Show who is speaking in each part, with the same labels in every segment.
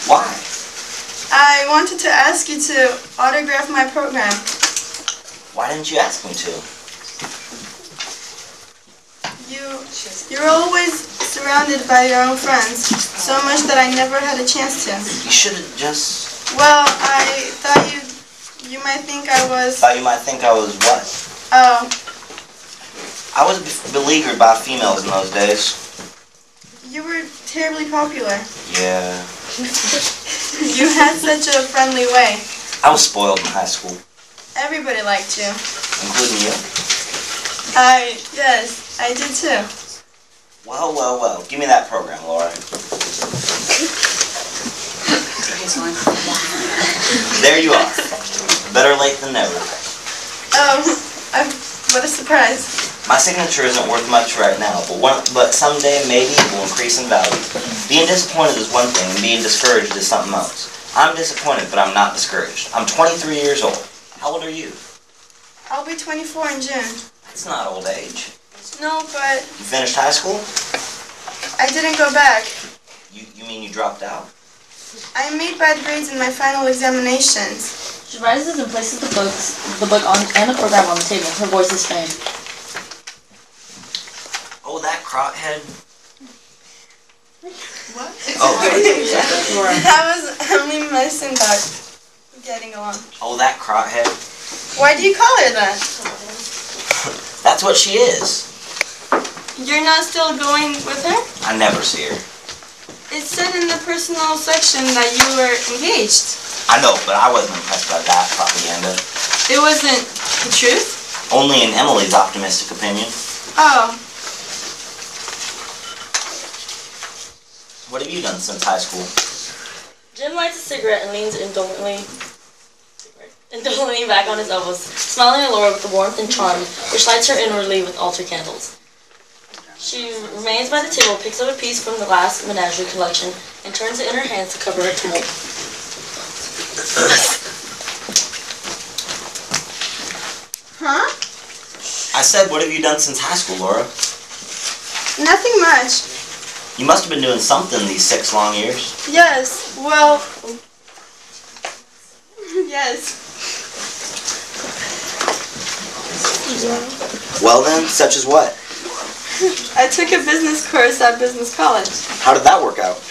Speaker 1: Why?
Speaker 2: I wanted to ask you to autograph my program.
Speaker 1: Why didn't you ask me to?
Speaker 2: You're always surrounded by your own friends, so much that I never had a chance to.
Speaker 1: You should have just...
Speaker 2: Well, I thought you might think I was...
Speaker 1: Thought you might think I was what?
Speaker 2: Oh.
Speaker 1: I was beleaguered by females in those days.
Speaker 2: You were terribly popular.
Speaker 1: Yeah.
Speaker 2: You had such a friendly way.
Speaker 1: I was spoiled in high school.
Speaker 2: Everybody liked you.
Speaker 1: Including you?
Speaker 2: Yes, I did too.
Speaker 1: Well, well, well. Give me that program, Laura. There you are. Better late than never.
Speaker 2: What a surprise.
Speaker 1: My signature isn't worth much right now, but someday maybe it will increase in value. Being disappointed is one thing, and being discouraged is something else. I'm disappointed, but I'm not discouraged. I'm 23 years old. How old are you?
Speaker 2: I'll be 24 in June.
Speaker 1: That's not old age.
Speaker 2: No, but...
Speaker 1: You finished high school?
Speaker 2: I didn't go back.
Speaker 1: You mean you dropped out?
Speaker 2: I made bad grades in my final examinations.
Speaker 3: She rises and places the book and the program on the table. Her voice is faint.
Speaker 1: Oh, that crothead.
Speaker 2: What?
Speaker 1: Oh.
Speaker 2: That was Emily Messenbach getting along.
Speaker 1: Oh, that crothead.
Speaker 2: Why do you call her that?
Speaker 1: That's what she is.
Speaker 2: You're not still going with her?
Speaker 1: I never see her.
Speaker 2: It said in the personal section that you were engaged.
Speaker 1: I know, but I wasn't impressed by that propaganda.
Speaker 2: It wasn't the truth?
Speaker 1: Only in Emily's optimistic opinion.
Speaker 2: Oh.
Speaker 1: What have you done since high school?
Speaker 3: Jim lights a cigarette and leans indolently back on his elbows, smiling at Laura with the warmth and charm which lights her inwardly with altar candles. She remains by the table, picks up a piece from the last Menagerie collection, and turns it in her hands to cover her tumult.
Speaker 2: Huh?
Speaker 1: I said, what have you done since high school, Laura?
Speaker 2: Nothing much.
Speaker 1: You must have been doing something these 6 long years.
Speaker 2: Yes, well... Yes.
Speaker 1: Well then, such as what?
Speaker 2: I took a business course at business college.
Speaker 1: How did that work out?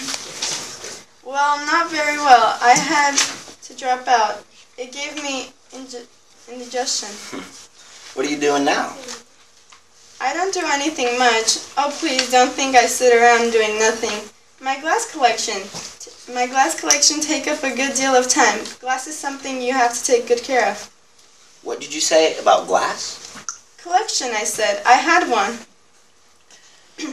Speaker 2: Well, not very well. I had to drop out. It gave me indigestion.
Speaker 1: What are you doing now?
Speaker 2: I don't do anything much. Oh, please don't think I sit around doing nothing. My glass collection take up a good deal of time. Glass is something you have to take good care of.
Speaker 1: What did you say about glass?
Speaker 2: Collection, I said. I had one.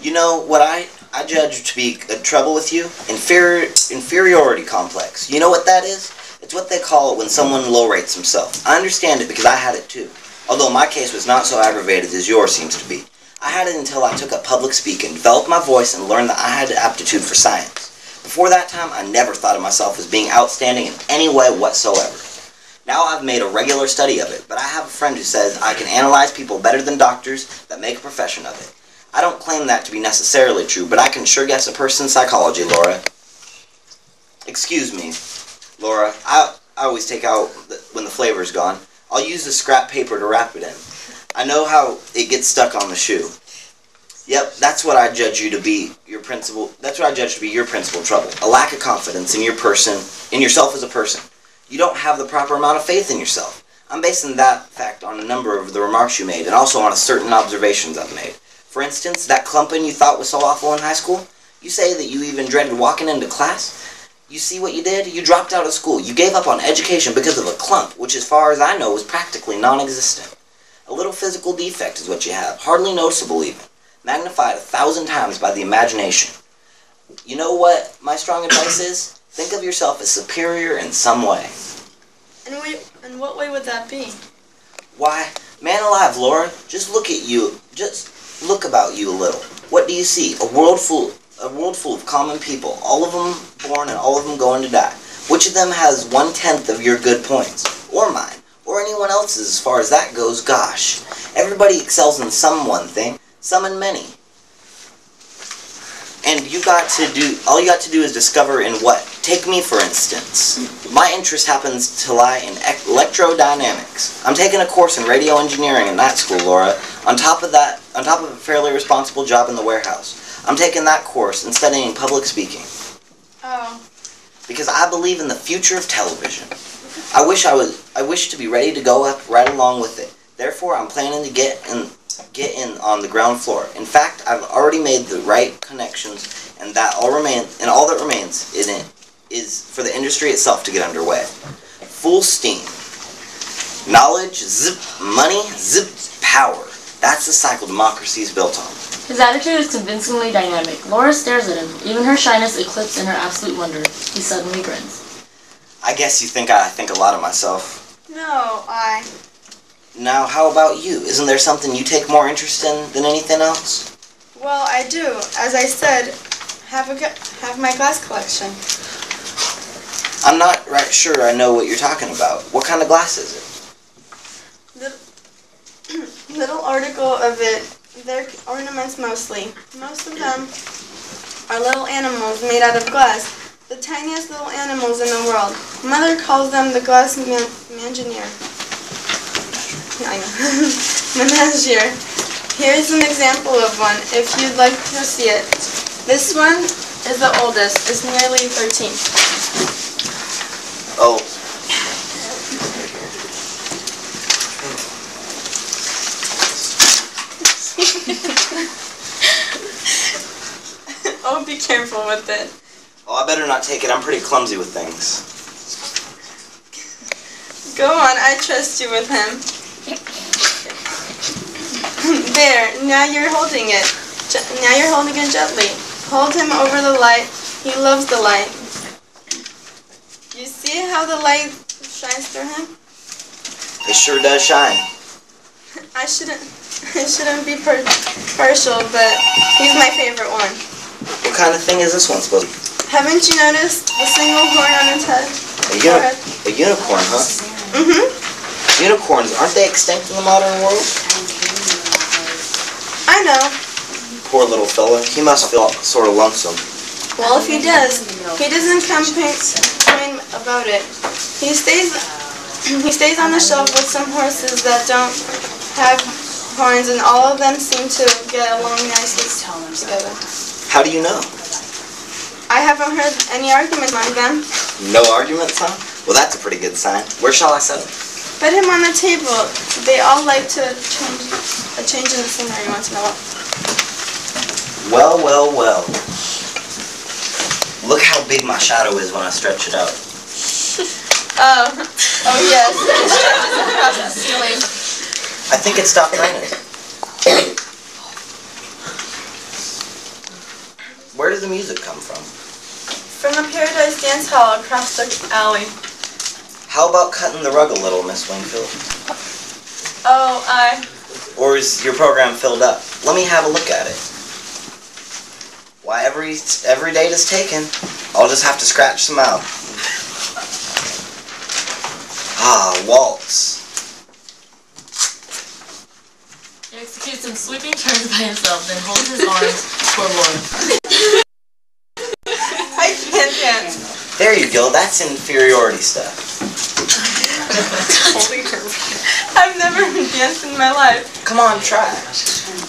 Speaker 1: You know what I judge to be trouble with you? Inferiority complex. You know what that is? It's what they call it when someone low rates himself. I understand it because I had it too. Although my case was not so aggravated as yours seems to be. I had it until I took up public speaking, developed my voice, and learned that I had aptitude for science. Before that time, I never thought of myself as being outstanding in any way whatsoever. Now I've made a regular study of it, but I have a friend who says I can analyze people better than doctors that make a profession of it. I don't claim that to be necessarily true, but I can sure guess a person's psychology, Laura. Excuse me, Laura. I always take out when the flavor's gone. I'll use the scrap paper to wrap it in. I know how it gets stuck on the shoe. Yep, that's what I judge you to be your principal. That's what I judge to be your principal trouble. A lack of confidence in yourself as a person. You don't have the proper amount of faith in yourself. I'm basing that fact on a number of the remarks you made, and also on certain observations I've made. For instance, that clumping you thought was so awful in high school. You say that you even dreaded walking into class. You see what you did? You dropped out of school. You gave up on education because of a clump, which as far as I know was practically non-existent. A little physical defect is what you have, hardly noticeable even, magnified 1,000 times by the imagination. You know what my strong advice is? Think of yourself as superior in some way.
Speaker 2: And what way would that be?
Speaker 1: Why, man alive, Laura, just look at you. Just look about you a little. What do you see? A world full of common people, all of them born and all of them going to die. Which of them has 1/10 of your good points? Or mine? Or anyone else's as far as that goes? Gosh, everybody excels in some one thing, some in many. And all you got to do is discover in what. Take me, for instance. My interest happens to lie in electrodynamics. I'm taking a course in radio engineering in that school, Laura. On top of a fairly responsible job in the warehouse. I'm taking that course and studying public speaking.
Speaker 2: Oh.
Speaker 1: Because I believe in the future of television. I wish to be ready to go up right along with it. Therefore, I'm planning to get in on the ground floor. In fact, I've already made the right connections, and all that remains in it is for the industry itself to get underway. Full steam. Knowledge, zip, money, zip, power. That's the cycle democracy is built on.
Speaker 3: His attitude is convincingly dynamic. Laura stares at him, even her shyness eclipsed in her absolute wonder. He suddenly grins.
Speaker 1: I guess you think I think a lot of myself.
Speaker 2: No,
Speaker 1: Now, how about you? Isn't there something you take more interest in than anything else?
Speaker 2: Well, I do. As I said, have my glass collection.
Speaker 1: I'm not right sure I know what you're talking about. What kind of glass is it?
Speaker 2: Little article of it. They're ornaments mostly. Most of them are little animals made out of glass. The tiniest little animals in the world. Mother calls them the glass Menagerie. I know. Menagerie. Here's an example of one, if you'd like to see it. This one is the oldest. It's nearly 13.
Speaker 1: Oh.
Speaker 2: Oh, be careful with it.
Speaker 1: Oh, I better not take it. I'm pretty clumsy with things.
Speaker 2: Go on, I trust you with him. There, now you're holding it. Now you're holding it gently. Hold him over the light. He loves the light. You see how the light shines through him?
Speaker 1: It sure does shine.
Speaker 2: I shouldn't be partial, but he's my favorite one.
Speaker 1: What kind of thing is this one supposed to be?
Speaker 2: Haven't you noticed the single horn on his head?
Speaker 1: A unicorn, huh?
Speaker 2: Mm-hmm.
Speaker 1: Unicorns, aren't they extinct in the modern world?
Speaker 2: I know.
Speaker 1: Poor little fella. He must feel sort of lonesome.
Speaker 2: Well, if he does, he doesn't complain about it. He stays on the shelf with some horses that don't have horns, and all of them seem to get along nicely together.
Speaker 1: How do you know?
Speaker 2: I haven't heard any argument among them.
Speaker 1: No arguments, huh? Well, that's a pretty good sign. Where shall I set him?
Speaker 2: Put him on the table. They all like to change in the scenery once in a while.
Speaker 1: Well, well, well. Look how big my shadow is when I stretch it out.
Speaker 2: Oh yes. It stretches across the ceiling.
Speaker 1: I think it stopped raining. Where does the music come from?
Speaker 2: From the Paradise Dance Hall across the alley.
Speaker 1: How about cutting the rug a little, Miss Wingfield?
Speaker 2: Oh,
Speaker 1: Or is your program filled up? Let me have a look at it. Why, every date is taken. I'll just have to scratch some out. Ah, waltz.
Speaker 3: He executes some sweeping turns by himself, then holds his arms toward Laura.
Speaker 2: I can't dance.
Speaker 1: There you go, that's inferiority stuff.
Speaker 2: I've never danced in my life.
Speaker 1: Come on, try.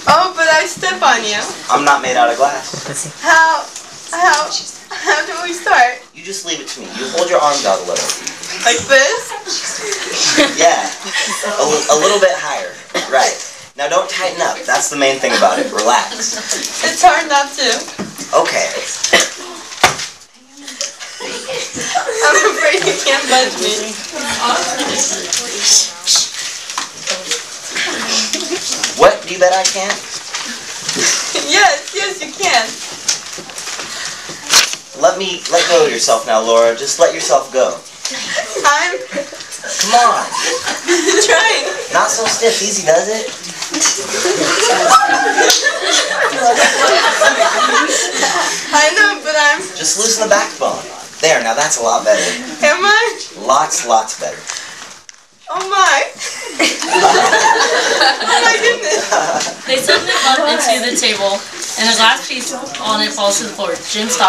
Speaker 2: Oh, but I step on you.
Speaker 1: I'm not made out of glass.
Speaker 2: How do we start?
Speaker 1: You just leave it to me. You hold your arms out a little.
Speaker 2: Like this?
Speaker 1: Yeah, a little bit higher. Right. Now don't tighten up. That's the main thing about it. Relax.
Speaker 2: It's hard not to.
Speaker 1: Okay.
Speaker 2: I'm afraid you can't budge me.
Speaker 1: What? Do you bet I can't?
Speaker 2: Yes, you can.
Speaker 1: Let go of yourself now, Laura. Just let yourself go.
Speaker 2: I'm
Speaker 1: Come on.
Speaker 2: trying.
Speaker 1: Not so stiff. Easy does it.
Speaker 2: I know, but I'm...
Speaker 1: Just loosen the backbone. There, now that's a lot better.
Speaker 2: Am I?
Speaker 1: Lots better.
Speaker 2: Oh my! Oh my goodness!
Speaker 3: They suddenly bump into the table, and a glass piece on it falls to the floor. Jim stops.